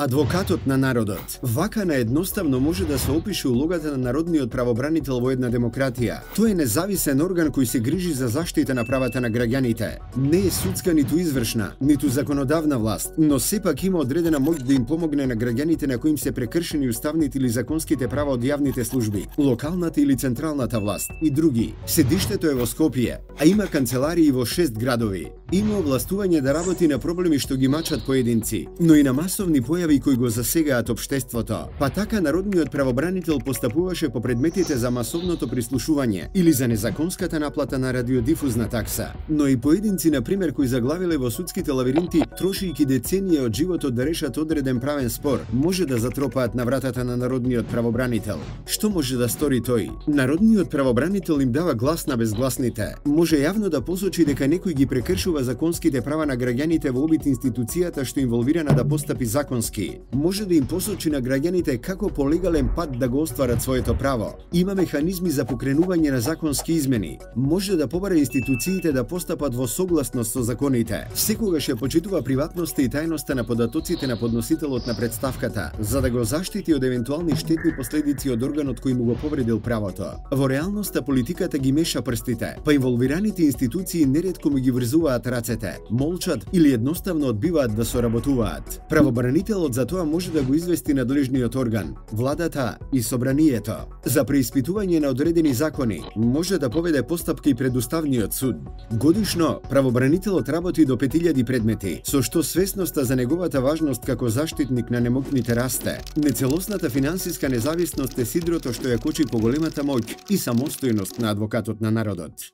Адвокатот на народот. Вака наедноставно може да се опише улогата на народниот правобранител во една демократија. Тој е независен орган кој се грижи за заштита на правата на граѓаните. Не е судска ниту извршна, ниту законодавна власт, но сепак има одредена моќ да им помогне на граѓаните на кои им се прекршени уставните или законските права од јавните служби, локалната или централната власт и други. Седиштето е во Скопје, а има канцеларии во 6 градови. Има овластување да работи на проблеми што ги мачат поединци, но и на масовни појави кои го засегаат општеството. Па така народниот правобранител постапуваше по предметите за масовното прислушување или за незаконската наплата на радиодифузна такса. Но и поединци, на пример, кои заглавиле во судските лавиринти, трошејќи деценија од животот да решат одреден правен спор, може да затропаат на вратата на народниот правобранител. Што може да стори тој? Народниот правобранител им дава глас на безгласните. Може јавно да посочи дека некој ги прекршува законските права на граѓаните во обид институцијата што инволвирана да постапи законски. Може да им посочи на граѓаните како по легален пат да го остварат своето право. Има механизми за покренување на законски измени. Може да побара институциите да постапат во согласност со законите. Секогаш ја почитува приватноста и тајноста на податоците на подносителот на представката, за да го заштити од евентуални штетни последици од органот кој му го повредил правото. Во реалноста политиката ги меша прстите, па инволвираните институции неретко му ги врзуваат рацете, молчат или едноставно одбиваат да соработуваат. Правобранителот за тоа може да го извести надлежниот орган, владата и собранието. За преиспитување на одредени закони може да поведе постапка и пред Уставниот суд. Годишно правобранителот работи до 5000 предмети, со што свесноста за неговата важност како заштитник на немокните расте. Нецелосната финансиска независност е сидрото што ја кочи поголемата моќ и самостојност на адвокатот на народот.